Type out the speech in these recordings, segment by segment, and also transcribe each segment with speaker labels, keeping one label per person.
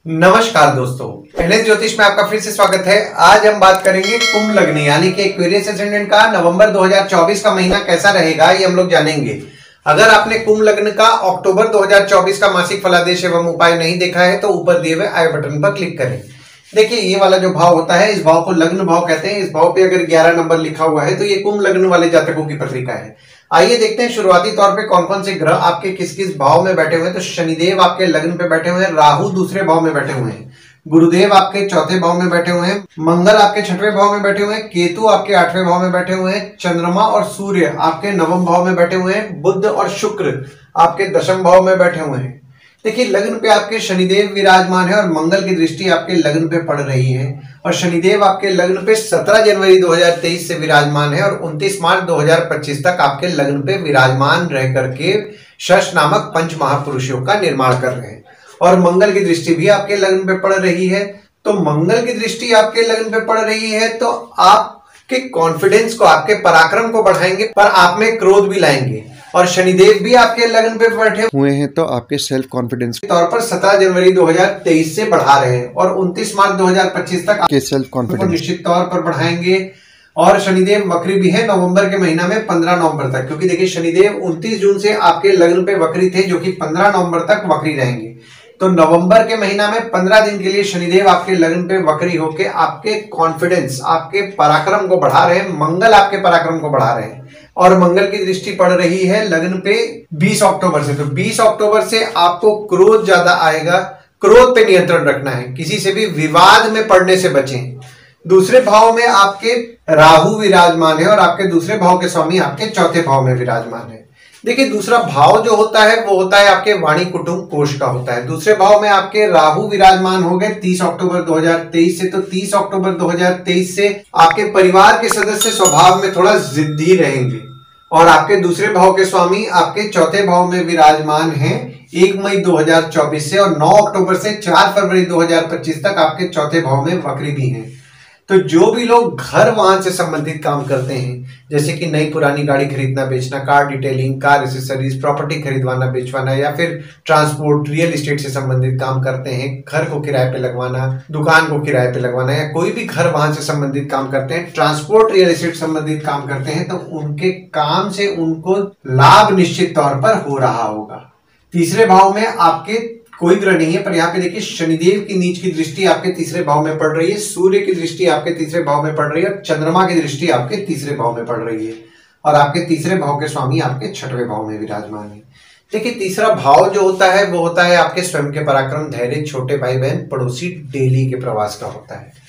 Speaker 1: नमस्कार दोस्तों, पहले ज्योतिष में आपका फिर से स्वागत है। आज हम बात करेंगे कुंभ लग्न यानी कि एक्वेरियस एसेंडेंट का नवंबर 2024 का महीना कैसा रहेगा, ये हम लोग जानेंगे। अगर आपने कुंभ लग्न का अक्टूबर 2024 का मासिक फलादेश एवं उपाय नहीं देखा है तो ऊपर दिए हुए आई बटन पर क्लिक करें। देखिए, ये वाला जो भाव होता है इस भाव को लग्न भाव कहते हैं। इस भाव पे अगर 11 नंबर लिखा हुआ है तो ये कुंभ लग्न वाले जातकों की पत्रिका है। आइए देखते हैं शुरुआती तौर पे कौन कौन से ग्रह आपके किस किस भाव में बैठे हुए हैं। तो शनिदेव आपके लग्न पे बैठे हुए हैं, राहु दूसरे भाव में बैठे हुए हैं, गुरुदेव आपके चौथे भाव में बैठे हुए हैं, मंगल आपके छठवें भाव में बैठे हुए हैं, केतु आपके आठवें भाव में बैठे हुए हैं, चंद्रमा और सूर्य आपके नवम भाव में बैठे हुए हैं, बुध और शुक्र आपके दशम भाव में बैठे हुए हैं। देखिए, लग्न पे आपके शनिदेव विराजमान है और मंगल की दृष्टि आपके लग्न पे पड़ रही है। और शनिदेव आपके लग्न पे 17 जनवरी 2023 से विराजमान है और 29 मार्च 2025 तक आपके लग्न पे विराजमान रह करके शश नामक पंच महापुरुषों का निर्माण कर रहे हैं। और मंगल की दृष्टि भी आपके लग्न पे पड़ रही है। तो मंगल की दृष्टि आपके लग्न पे पड़ रही है तो आपके कॉन्फिडेंस को, आपके पराक्रम को बढ़ाएंगे, पर आप में क्रोध भी लाएंगे। और शनिदेव भी आपके लग्न पे बैठे हुए हैं तो आपके सेल्फ कॉन्फिडेंस के तौर पर 17 जनवरी 2023 से बढ़ा रहे हैं और 29 मार्च 2025 तक आपके सेल्फ कॉन्फिडेंस निश्चित तौर पर बढ़ाएंगे। और शनिदेव वक्री भी है नवंबर के महीना में 15 नवंबर तक, क्योंकि देखिए शनिदेव 29 जून से आपके लग्न पे वक्री थे जो कि 15 नवंबर तक वक्री रहेंगे। तो नवंबर के महीना में 15 दिन के लिए शनिदेव आपके लग्न पे वक्री होके आपके कॉन्फिडेंस, आपके पराक्रम को बढ़ा रहे हैं। मंगल आपके पराक्रम को बढ़ा रहे हैं और मंगल की दृष्टि पड़ रही है लग्न पे 20 अक्टूबर से। तो 20 अक्टूबर से आपको क्रोध ज्यादा आएगा, क्रोध पे नियंत्रण रखना है, किसी से भी विवाद में पड़ने से बचें। दूसरे भाव में आपके राहु विराजमान है और आपके दूसरे भाव के स्वामी आपके चौथे भाव में विराजमान है। देखिए, दूसरा भाव जो होता है वो होता है आपके वाणी कुटुंब कोष का होता है। दूसरे भाव में आपके राहु विराजमान हो गए 30 अक्टूबर 2023 से। तो 30 अक्टूबर 2023 से आपके परिवार के सदस्य स्वभाव में थोड़ा जिद्दी रहेंगे। और आपके दूसरे भाव के स्वामी आपके चौथे भाव में विराजमान हैं 1 मई 2024 से और 9 अक्टूबर से 4 फरवरी 2025 तक आपके चौथे भाव में वक्री भी हैं। तो जो भी लोग घर वाहन से संबंधित काम करते हैं, जैसे कि नई पुरानी गाड़ी खरीदना बेचना, car detailing, car accessories, property खरीदवाना बेचवाना, या फिर ट्रांसपोर्ट रियल एस्टेट से संबंधित काम करते हैं, घर को किराए पे लगवाना, दुकान को किराए पे लगवाना, या कोई भी घर वाहन से संबंधित काम करते हैं, ट्रांसपोर्ट रियल एस्टेट संबंधित काम करते हैं, तो उनके काम से उनको लाभ निश्चित तौर पर हो रहा होगा। तीसरे भाव में आपके कोई ग्रह नहीं है, पर यहाँ पे देखिए शनिदेव की नीच की दृष्टि आपके तीसरे भाव में पड़ रही है, सूर्य की दृष्टि आपके तीसरे भाव में पड़ रही है और चंद्रमा की दृष्टि आपके तीसरे भाव में पड़ रही है। और आपके तीसरे भाव के स्वामी आपके छठवें भाव में विराजमान है। देखिए, तीसरा भाव जो होता है वो होता है आपके स्वयं के पराक्रम, धैर्य, छोटे भाई बहन, पड़ोसी, डेली के प्रवास का होता है।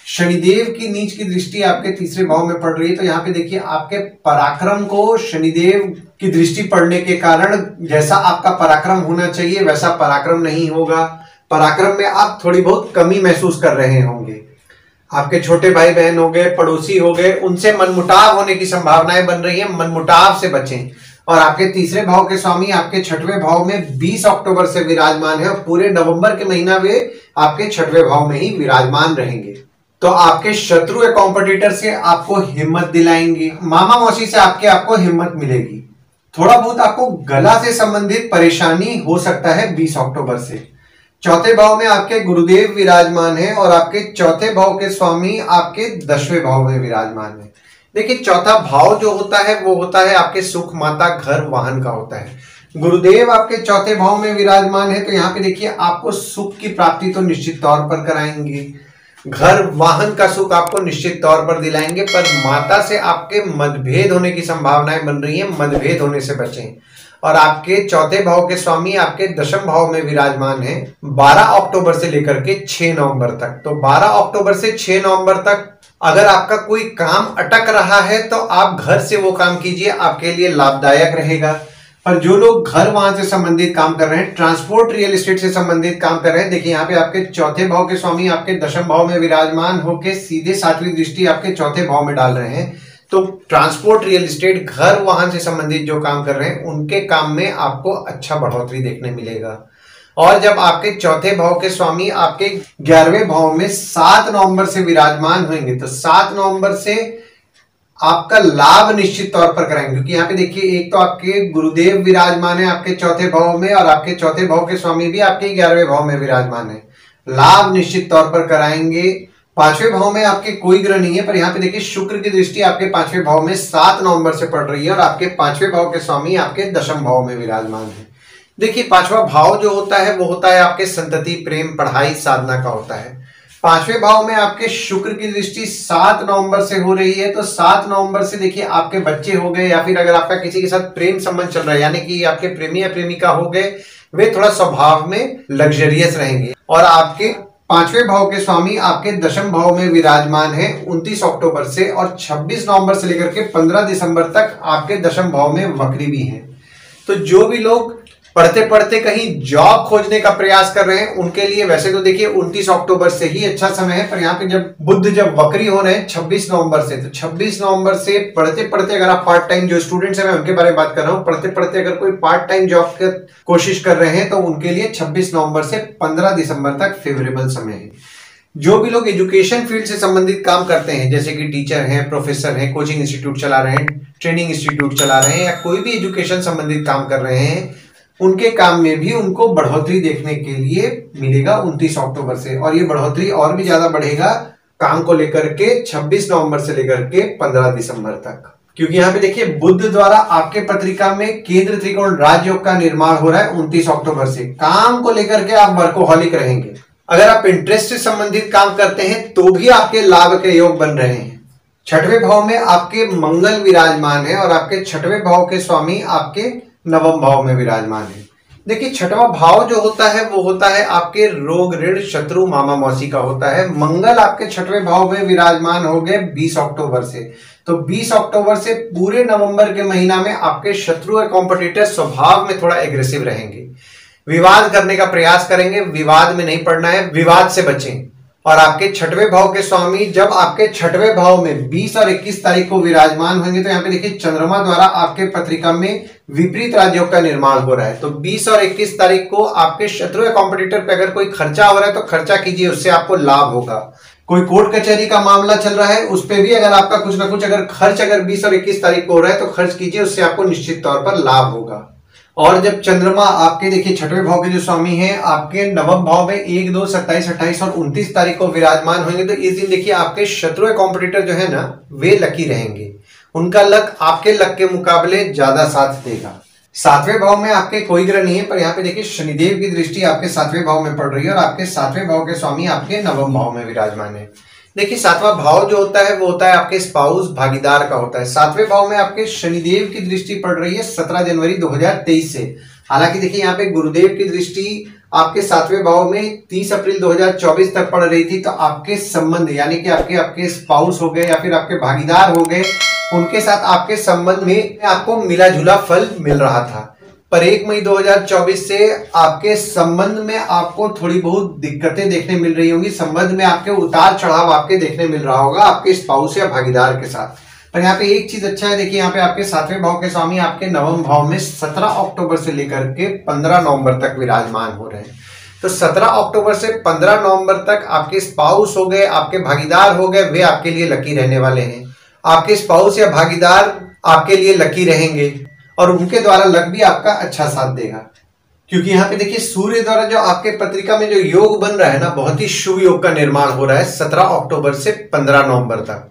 Speaker 1: शनिदेव की नीच की दृष्टि आपके तीसरे भाव में पड़ रही है तो यहाँ पे देखिए आपके पराक्रम को शनिदेव की दृष्टि पड़ने के कारण जैसा आपका पराक्रम होना चाहिए वैसा पराक्रम नहीं होगा। पराक्रम में आप थोड़ी बहुत कमी महसूस कर रहे होंगे। आपके छोटे भाई बहन हो गए, पड़ोसी हो गए, उनसे मनमुटाव होने की संभावनाएं बन रही है, मनमुटाव से बचें। और आपके तीसरे भाव के स्वामी आपके छठवें भाव में 20 अक्टूबर से विराजमान है और पूरे नवंबर के महीना वे आपके छठवें भाव में ही विराजमान रहेंगे। तो आपके शत्रु या कॉम्पिटिटर से आपको हिम्मत दिलाएंगे, मामा मौसी से आपको हिम्मत मिलेगी। थोड़ा बहुत आपको गला से संबंधित परेशानी हो सकता है 20 अक्टूबर से। चौथे भाव में आपके गुरुदेव विराजमान है और आपके चौथे भाव के स्वामी आपके 10वें भाव में विराजमान है। देखिए, चौथा भाव जो होता है वो होता है आपके सुख, माता, घर, वाहन का होता है। गुरुदेव आपके चौथे भाव में विराजमान है तो यहाँ पे देखिए आपको सुख की प्राप्ति तो निश्चित तौर पर कराएंगे, घर वाहन का सुख आपको निश्चित तौर पर दिलाएंगे, पर माता से आपके मतभेद होने की संभावनाएं बन रही है, मतभेद होने से बचें। और आपके चौथे भाव के स्वामी आपके दशम भाव में विराजमान है 12 अक्टूबर से लेकर के 6 नवंबर तक। तो 12 अक्टूबर से 6 नवंबर तक अगर आपका कोई काम अटक रहा है तो आप घर से वो काम कीजिए, आपके लिए लाभदायक रहेगा। और जो लोग घर वाहन से संबंधित काम कर रहे हैं, ट्रांसपोर्ट रियल एस्टेट से संबंधित काम कर रहे हैं, देखिए यहाँ पे आपके चौथे भाव के स्वामी आपके दशम भाव में विराजमान होकर सीधे 7वीं दृष्टि आपके चौथे भाव में डाल रहे हैं। तो ट्रांसपोर्ट रियल एस्टेट, घर वाहन से संबंधित जो काम कर रहे हैं उनके काम में आपको अच्छा बढ़ोतरी देखने मिलेगा। और जब आपके चौथे भाव के स्वामी आपके 11वें भाव में 7 नवंबर से विराजमान होंगे तो 7 नवंबर से आपका लाभ निश्चित तौर पर कराएंगे, क्योंकि यहाँ पे देखिए एक तो आपके गुरुदेव विराजमान है आपके चौथे भाव में और आपके चौथे भाव के स्वामी भी आपके 11वें भाव में विराजमान है। लाभ निश्चित तौर पर कराएंगे। पांचवें भाव में आपके कोई ग्रह नहीं है, पर यहाँ पे देखिए शुक्र की दृष्टि आपके पांचवें भाव में 7 नवंबर से पड़ रही है और आपके पांचवें भाव के स्वामी आपके दशम भाव में विराजमान है। देखिए पांचवा भाव जो होता है वो होता है आपके संतति, प्रेम, पढ़ाई, साधना का होता है। पांचवें भाव में आपके शुक्र की दृष्टि 7 नवंबर से हो रही है, तो 7 नवंबर से देखिए आपके बच्चे हो गए या फिर अगर आपका किसी के साथ प्रेम संबंध चल रहा है, यानी कि आपके प्रेमी या प्रेमिका हो गए, वे थोड़ा स्वभाव में लग्जरियस रहेंगे। और आपके पांचवें भाव के स्वामी आपके दशम भाव में विराजमान है 29 अक्टूबर से, और 26 नवंबर से लेकर के 15 दिसंबर तक आपके दशम भाव में वक्री भी है। तो जो भी लोग पढ़ते पढ़ते कहीं जॉब खोजने का प्रयास कर रहे हैं उनके लिए वैसे तो देखिए 29 अक्टूबर से ही अच्छा समय है, पर यहाँ पे जब बुध जब वक्री हो रहे हैं 26 नवंबर से, तो 26 नवंबर से पढ़ते पढ़ते अगर आप पार्ट टाइम, जो स्टूडेंट्स हैं मैं उनके बारे में बात कर रहा हूँ, पढ़ते पढ़ते अगर कोई पार्ट टाइम जॉब की कोशिश कर रहे हैं तो उनके लिए 26 नवंबर से 15 दिसंबर तक फेवरेबल समय है। जो भी लोग एजुकेशन फील्ड से संबंधित काम करते हैं, जैसे कि टीचर हैं, प्रोफेसर हैं, कोचिंग इंस्टीट्यूट चला रहे हैं, ट्रेनिंग इंस्टीट्यूट चला रहे हैं, या कोई भी एजुकेशन संबंधित काम कर रहे हैं, उनके काम में भी उनको बढ़ोतरी देखने के लिए मिलेगा 29 अक्टूबर से। और ये बढ़ोतरी और भी ज्यादा बढ़ेगा काम को लेकर के 26 नवंबर से लेकर के 15 दिसंबर तक, क्योंकि यहाँ पे देखिए बुध द्वारा आपके पत्रिका में केंद्र त्रिकोण राजयोग का निर्माण हो रहा है 29 अक्टूबर से। काम को लेकर के आप वर्कोहॉलिक रहेंगे। अगर आप इंटरेस्ट से संबंधित काम करते हैं तो भी आपके लाभ के योग बन रहे हैं। छठवें भाव में आपके मंगल विराजमान है और आपके छठवें भाव के स्वामी आपके नवम भाव में विराजमान है। देखिए छठवां भाव जो होता है वो होता है आपके रोग, ऋण, शत्रु, मामा मौसी का होता है। मंगल आपके छठवें भाव में विराजमान हो गए 20 अक्टूबर से, तो 20 अक्टूबर से पूरे नवंबर के महीना में आपके शत्रु और कॉम्पिटिटर स्वभाव में थोड़ा एग्रेसिव रहेंगे, विवाद करने का प्रयास करेंगे। विवाद में नहीं पड़ना है, विवाद से बचें। और आपके छठवें भाव के स्वामी जब आपके छठवें भाव में 20 और 21 तारीख को विराजमान होंगे, तो यहाँ पे देखिए चंद्रमा द्वारा आपके पत्रिका में विपरीत राजयोग का निर्माण हो रहा है। तो 20 और 21 तारीख को आपके शत्रु या कॉम्पिटिटर पे अगर कोई खर्चा हो रहा है तो खर्चा कीजिए, उससे आपको लाभ होगा। कोई कोर्ट कचहरी का मामला चल रहा है उस पर भी अगर आपका कुछ ना कुछ अगर खर्च अगर 20 और 21 तारीख को हो रहा है तो खर्च कीजिए, उससे आपको निश्चित तौर पर लाभ होगा। और जब चंद्रमा आपके देखिए छठवें भाव के जो स्वामी हैं आपके नवम भाव में 1, 2, 27, 28 और 29 तारीख को विराजमान होंगे, तो इस दिन देखिए आपके शत्रु या कॉम्पिटिटर जो है ना वे लकी रहेंगे। उनका लक आपके लक के मुकाबले ज्यादा साथ देगा। सातवें भाव में आपके कोई ग्रह नहीं है, पर यहाँ पे देखिए शनिदेव की दृष्टि आपके सातवें भाव में पड़ रही है और आपके सातवें भाव के स्वामी आपके नवम भाव में विराजमान है। देखिए सातवां भाव जो होता है वो होता है आपके स्पाउस, भागीदार का होता है। सातवें भाव में आपके शनिदेव की दृष्टि पड़ रही है 17 जनवरी 2023 से। हालांकि देखिए यहाँ पे गुरुदेव की दृष्टि आपके सातवें भाव में 30 अप्रैल 2024 तक पड़ रही थी, तो आपके संबंध यानी कि आपके स्पाउस हो गए या फिर आपके भागीदार हो गए, उनके साथ आपके संबंध में आपको मिला जुला फल मिल रहा था। पर 1 मई 2024 से आपके संबंध में आपको थोड़ी बहुत दिक्कतें देखने मिल रही होंगी। संबंध में आपके उतार चढ़ाव आपके देखने मिल रहा होगा आपके स्पाउस या भागीदार के साथ। पर यहाँ पे एक चीज अच्छा है, देखिए यहाँ पे आपके सातवें भाव के स्वामी आपके नवम भाव में 17 अक्टूबर से लेकर के 15 नवंबर तक विराजमान हो रहे हैं। तो 17 अक्टूबर से 15 नवंबर तक आपके स्पाउस हो गए, आपके भागीदार हो गए, वे आपके लिए लकी रहने वाले हैं। आपके स्पाउस या भागीदार आपके लिए लकी रहेंगे और उनके द्वारा लक भी आपका अच्छा साथ देगा, क्योंकि यहाँ पे देखिए सूर्य द्वारा जो आपके पत्रिका में जो योग बन रहा है ना, बहुत ही शुभ योग का निर्माण हो रहा है 17 अक्टूबर से 15 नवंबर तक।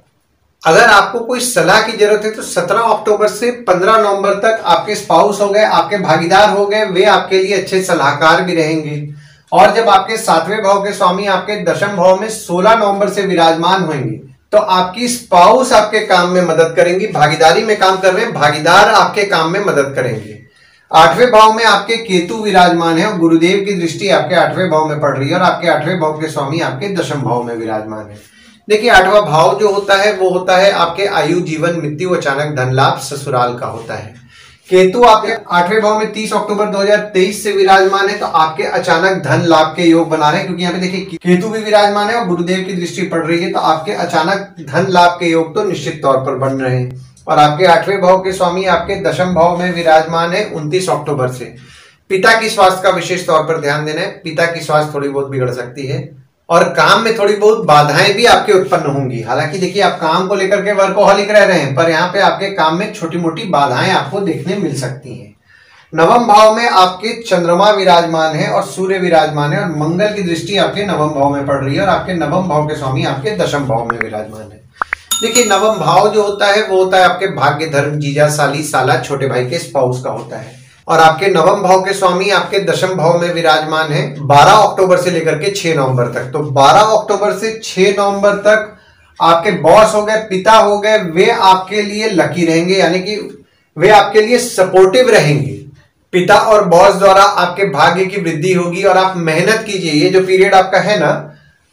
Speaker 1: अगर आपको कोई सलाह की जरूरत है तो 17 अक्टूबर से 15 नवंबर तक आपके स्पाउस हो गए, आपके भागीदार हो गए, वे आपके लिए अच्छे सलाहकार भी रहेंगे। और जब आपके सातवें भाव के स्वामी आपके दशम भाव में 16 नवंबर से विराजमान होंगे, तो आपकी स्पाउस आपके काम में मदद करेंगी। भागीदारी में काम कर रहे हैं, भागीदार आपके काम में मदद करेंगे। 8वें भाव में आपके केतु विराजमान है और गुरुदेव की दृष्टि आपके 8वें भाव में पड़ रही है और आपके 8वें भाव के स्वामी आपके दशम भाव में विराजमान है। देखिए 8वां भाव जो होता है वो होता है आपके आयु, जीवन, मृत्यु, अचानक धन लाभ, ससुराल का होता है। केतु आपके 8वें भाव में 30 अक्टूबर 2023 से विराजमान है, तो आपके अचानक धन लाभ के योग बना रहे हैं, क्योंकि यहाँ पे देखिए केतु भी विराजमान है और गुरुदेव की दृष्टि पड़ रही है, तो आपके अचानक धन लाभ के योग तो निश्चित तौर पर बन रहे हैं। और आपके 8वें भाव के स्वामी आपके दशम भाव में विराजमान है 29 अक्टूबर से। पिता की स्वास्थ्य का विशेष तौर पर ध्यान देना है, पिता की स्वास्थ्य थोड़ी बहुत बिगड़ सकती है और काम में थोड़ी बहुत बाधाएं भी आपके उत्पन्न होंगी। हालांकि देखिए आप काम को लेकर के वर्कोहॉलिक रह रहे हैं, पर यहाँ पे आपके काम में छोटी मोटी बाधाएं आपको देखने मिल सकती हैं। नवम भाव में आपके चंद्रमा विराजमान है और सूर्य विराजमान है और मंगल की दृष्टि आपके नवम भाव में पड़ रही है और आपके नवम भाव के स्वामी आपके दशम भाव में विराजमान है। देखिए नवम भाव जो होता है वो होता है आपके भाग्य, धर्म, जीजा, साली, साला, छोटे भाई के स्पाउस का होता है। और आपके नवम भाव के स्वामी आपके दशम भाव में विराजमान है 12 अक्टूबर से लेकर के 6 नवंबर तक। तो 12 अक्टूबर से 6 नवंबर तक आपके बॉस हो गए, पिता हो गए, वे आपके लिए लकी रहेंगे, यानी कि वे आपके लिए सपोर्टिव रहेंगे। पिता और बॉस द्वारा आपके भाग्य की वृद्धि होगी और आप मेहनत कीजिए। ये जो पीरियड आपका है ना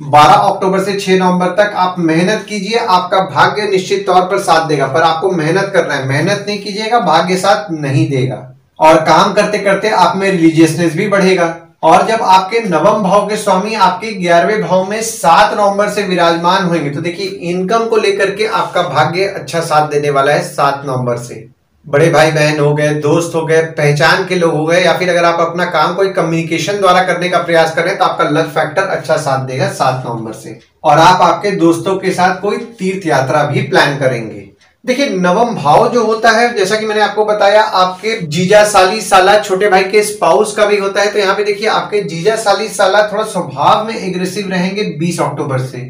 Speaker 1: 12 अक्टूबर से 6 नवंबर तक आप मेहनत कीजिए, आपका भाग्य निश्चित तौर पर साथ देगा। पर आपको मेहनत करना है, मेहनत नहीं कीजिएगा भाग्य साथ नहीं देगा। और काम करते करते आप में रिलीजियसनेस भी बढ़ेगा। और जब आपके नवम भाव के स्वामी आपके 11वें भाव में 7 नवंबर से विराजमान होंगे तो देखिए इनकम को लेकर के आपका भाग्य अच्छा साथ देने वाला है 7 नवंबर से। बड़े भाई बहन हो गए, दोस्त हो गए, पहचान के लोग हो गए, या फिर अगर आप अपना काम कोई कम्युनिकेशन द्वारा करने का प्रयास करें तो आपका लक फैक्टर अच्छा साथ देगा 7 नवंबर से। और आप आपके दोस्तों के साथ कोई तीर्थ यात्रा भी प्लान करेंगे। देखिए नवम भाव जो होता है जैसा कि मैंने आपको बताया आपके जीजा, साली, साला, छोटे भाई के स्पाउस का भी होता है। तो यहाँ पे देखिए आपके जीजा, साली, साला थोड़ा स्वभाव में एग्रेसिव रहेंगे 20 अक्टूबर से।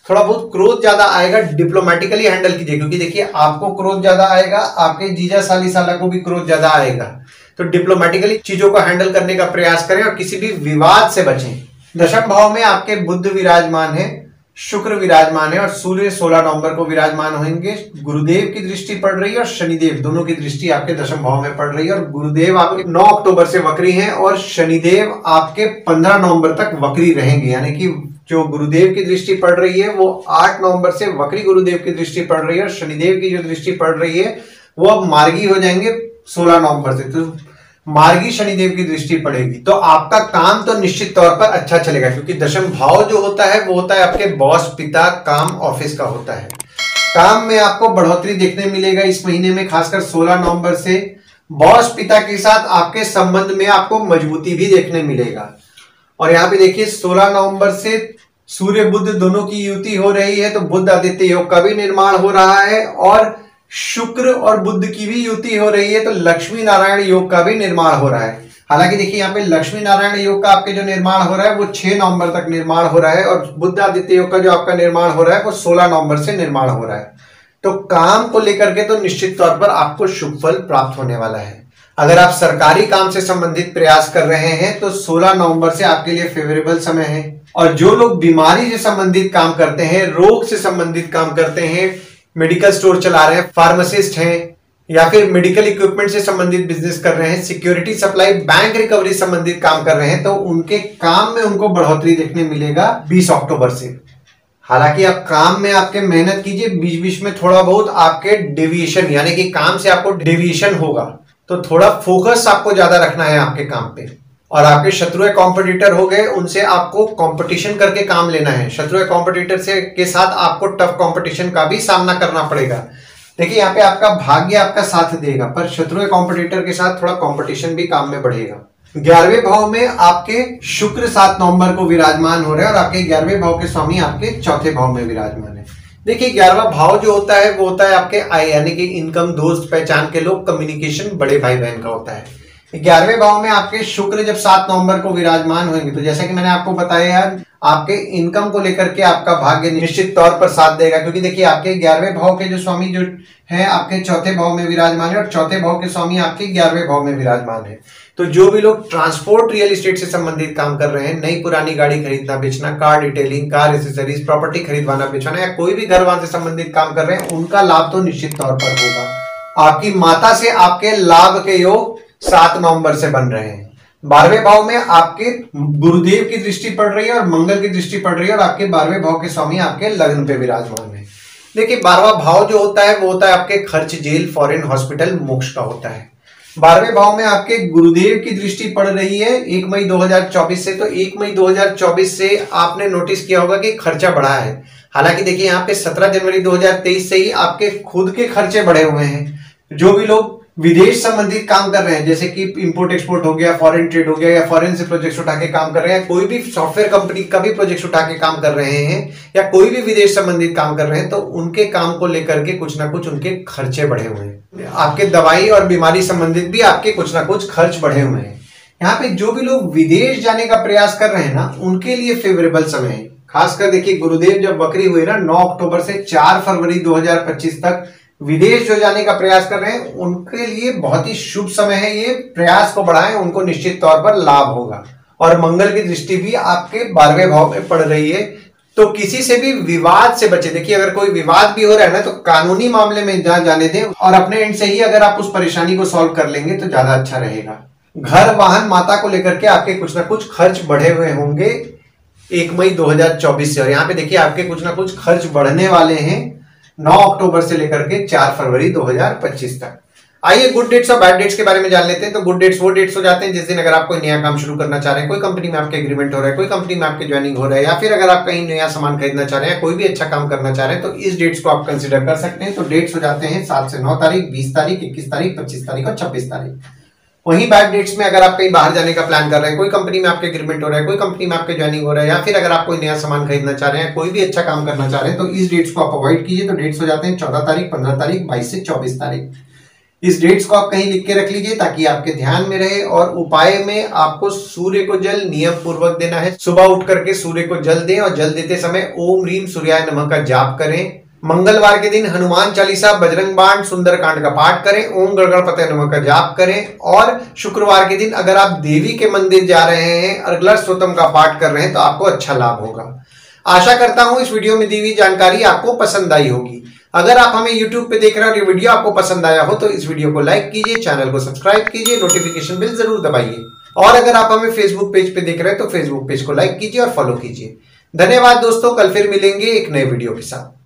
Speaker 1: थोड़ा बहुत क्रोध ज्यादा आएगा, डिप्लोमेटिकली हैंडल कीजिए, क्योंकि देखिए आपको क्रोध ज्यादा आएगा, आपके जीजा, साली, साला को भी क्रोध ज्यादा आएगा। तो डिप्लोमेटिकली चीजों को हैंडल करने का प्रयास करें और किसी भी विवाद से बचें। दशम भाव में आपके बुध विराजमान है, शुक्र विराजमान है और सूर्य 16 नवंबर को विराजमान होंगे। गुरुदेव की दृष्टि पड़ रही है और शनिदेव दोनों की दृष्टि आपके दशम भाव में पड़ रही है। और गुरुदेव आपके 9 अक्टूबर से वक्री हैं और शनिदेव आपके 15 नवंबर तक वक्री रहेंगे, यानी कि जो गुरुदेव की दृष्टि पड़ रही है वो 8 नवंबर से वक्री गुरुदेव की दृष्टि पड़ रही है और शनिदेव की जो दृष्टि पड़ रही है वो अब मार्गी हो जाएंगे 16 नवंबर से। तो मार्गी शनिदेव की दृष्टि पड़ेगी तो आपका काम तो निश्चित तौर पर अच्छा चलेगा, क्योंकि दशम भाव जो होता है वो होता है आपके बॉस, पिता, काम, ऑफिस का होता है। काम में आपको बढ़ोतरी देखने मिलेगा इस महीने में, खासकर 16 नवंबर से बॉस, पिता के साथ आपके संबंध में आपको मजबूती भी देखने मिलेगा। और यहाँ पे देखिए 16 नवंबर से सूर्य बुध दोनों की युति हो रही है, तो बुध आदित्य योग का भी निर्माण हो रहा है और शुक्र और बुध की भी युति हो रही है, तो लक्ष्मी नारायण योग का भी निर्माण हो रहा है। हालांकि देखिए यहाँ पे लक्ष्मी नारायण योग का आपके जो निर्माण हो रहा है वो 6 नवंबर तक निर्माण हो रहा है और बुध आदित्य योग का जो आपका निर्माण हो रहा है वो 16 नवंबर से निर्माण हो रहा है। तो काम को लेकर के तो निश्चित तौर पर आपको शुभ फल प्राप्त होने वाला है। अगर आप सरकारी काम से संबंधित प्रयास कर रहे हैं तो 16 नवंबर से आपके लिए फेवरेबल समय है। और जो लोग बीमारी से संबंधित काम करते हैं, रोग से संबंधित काम करते हैं, मेडिकल स्टोर चला रहे हैं, फार्मासिस्ट हैं या फिर मेडिकल इक्विपमेंट से संबंधित बिजनेस कर रहे हैं, सिक्योरिटी सप्लाई, बैंक रिकवरी संबंधित काम कर रहे हैं, तो उनके काम में उनको बढ़ोतरी देखने मिलेगा 20 अक्टूबर से। हालांकि आप काम में आपके मेहनत कीजिए, बीच बीच में थोड़ा बहुत आपके डेविएशन यानी कि काम से आपको डेविएशन होगा, तो थोड़ा फोकस आपको ज्यादा रखना है आपके काम पे। और आपके शत्रु कॉम्पिटिटर हो गए, उनसे आपको कंपटीशन करके काम लेना है। शत्रु कॉम्पिटिटर से के साथ आपको टफ कंपटीशन का भी सामना करना पड़ेगा। देखिए यहाँ पे आपका भाग्य आपका साथ देगा, पर शत्रु कॉम्पिटिटर के साथ थोड़ा कंपटीशन भी काम में बढ़ेगा। 11वें भाव में आपके शुक्र 7 नवंबर को विराजमान हो रहे हैं और आपके 11वें भाव के स्वामी आपके चौथे भाव में विराजमान है। देखिए 11वां भाव जो होता है वो होता है आपके आय यानी कि इनकम, दोस्त, पहचान के लोग, कम्युनिकेशन, बड़े भाई बहन का होता है। 11वें भाव में आपके शुक्र जब 7 नवंबर को विराजमान होंगे तो जैसा कि मैंने आपको बताया आपके इनकम को लेकर के आपका भाग्य निश्चित तौर पर साथ देगा, क्योंकि देखिए आपके 11वें भाव के जो स्वामी जो है आपके चौथे भाव में विराजमान है और चौथे भाव के स्वामी आपके 11वें भाव में विराजमान है। तो जो भी लोग ट्रांसपोर्ट, रियल एस्टेट से संबंधित काम कर रहे हैं, नई पुरानी गाड़ी खरीदना बेचना, car detailing, car accessories, property खरीदवाना बेचवाना या कोई भी घर वाहन से संबंधित काम कर रहे हैं, उनका लाभ तो निश्चित तौर पर होगा। आपकी माता से आपके लाभ के योग 7 नवंबर से बन रहे हैं। 12वें भाव में आपके गुरुदेव की दृष्टि पड़ रही है और मंगल की दृष्टि पड़ रही है और आपके 12वें भाव के स्वामी आपके लग्न पे विराजमान है। देखिए 12वां भाव जो होता है वो होता है आपके खर्च, जेल, फॉरेन, हॉस्पिटल, मोक्ष का होता है। 12वें भाव में आपके गुरुदेव की दृष्टि पड़ रही है 1 मई 2024 से। तो 1 मई 2024 से आपने नोटिस किया होगा कि खर्चा बढ़ा है। हालांकि देखिए यहाँ पे 17 जनवरी 2023 से ही आपके खुद के खर्चे बढ़े हुए हैं। जो भी लोग विदेश संबंधित काम कर रहे हैं, जैसे कि इंपोर्ट एक्सपोर्ट हो गया, फॉरेन ट्रेड हो गया, या फॉरेन से प्रोजेक्ट्स उठा के काम कर रहे हैं, कोई भी सॉफ्टवेयर कंपनी का भी प्रोजेक्ट उठा के काम कर रहे हैं, या कोई भी विदेश संबंधित काम कर रहे हैं, तो उनके काम को लेकर के कुछ ना कुछ उनके खर्चे बढ़े हुए हैं। आपके दवाई और बीमारी संबंधित भी आपके कुछ ना कुछ खर्च बढ़े हुए हैं। यहाँ पे जो भी लोग विदेश जाने का प्रयास कर रहे हैं ना, उनके लिए फेवरेबल समय है। खासकर देखिए, गुरुदेव जब वक्री हुए ना 9 अक्टूबर से 4 फरवरी 2025 तक विदेश जो जाने का प्रयास कर रहे हैं, उनके लिए बहुत ही शुभ समय है। ये प्रयास को बढ़ाएं, उनको निश्चित तौर पर लाभ होगा। और मंगल की दृष्टि भी आपके 12वें भाव में पड़ रही है, तो किसी से भी विवाद से बचे। देखिए, अगर कोई विवाद भी हो रहा है ना, तो कानूनी मामले में जाने दें, और अपने एंड से ही अगर आप उस परेशानी को सॉल्व कर लेंगे तो ज्यादा अच्छा रहेगा। घर, वाहन, माता को लेकर के आपके कुछ ना कुछ खर्च बढ़े हुए होंगे 1 मई 2024 से। और यहाँ पे देखिए, आपके कुछ ना कुछ खर्च बढ़ने वाले हैं 9 अक्टूबर से लेकर के 4 फरवरी 2025 तक। आइए गुड डेट्स और बैड डेट्स के बारे में जान लेते हैं। तो गुड डेट्स वो डेट्स हो जाते हैं जिस दिन अगर आप कोई नया काम शुरू करना चाह रहे हैं, कोई कंपनी में आपके एग्रीमेंट हो रहा है, कोई कंपनी में आपके ज्वाइनिंग हो रहा है, या फिर अगर आप कहीं नया सामान खरीदना चाह रहे हैं, कोई भी अच्छा काम करना चाह रहे हैं, तो इस डेट्स को आप कंसिडर कर सकते हैं। तो डेट्स हो जाते हैं 7 से 9 तारीख, 20 तारीख, 21 तारीख, 25 तारीख और 26 तारीख। वहीं बैड डेट्स में अगर आप कहीं बाहर जाने का प्लान कर रहे हैं, कोई कंपनी में आपके एग्रीमेंट हो रहा है, कोई कंपनी में आपके ज्वाइनिंग हो रहा है, या फिर अगर आप कोई नया सामान खरीदना चाह रहे हैं, कोई भी अच्छा काम करना चाह रहे हैं, तो इस डेट्स को आप अवॉइड कीजिए। तो डेट्स हो जाते हैं 14 तारीख, 15 तारीख, 22 से 24 तारीख। इस डेट्स को आप कहीं लिख के रख लीजिए ताकि आपके ध्यान में रहे। और उपाय में आपको सूर्य को जल नियम पूर्वक देना है। सुबह उठ करके सूर्य को जल दें, और जल देते समय ओम ह्रीम सूर्याय नमः का जाप करें। मंगलवार के दिन हनुमान चालीसा, बजरंग बाण, सुंदरकांड का पाठ करें। ओम गणपतये नमः का जाप करें। और शुक्रवार के दिन अगर आप देवी के मंदिर जा रहे हैं, अर्गला स्तोत्रम का पाठ कर रहे हैं, तो आपको अच्छा लाभ होगा। आशा करता हूं इस वीडियो में दी हुई जानकारी आपको पसंद आई होगी। अगर आप हमें YouTube पे देख रहे हैं और ये वीडियो आपको पसंद आया हो, तो इस वीडियो को लाइक कीजिए, चैनल को सब्सक्राइब कीजिए, नोटिफिकेशन बेल जरूर दबाइए। और अगर आप हमें Facebook पेज पे देख रहे हैं, तो Facebook पेज को लाइक कीजिए और फॉलो कीजिए। धन्यवाद दोस्तों, कल फिर मिलेंगे एक नए वीडियो के साथ।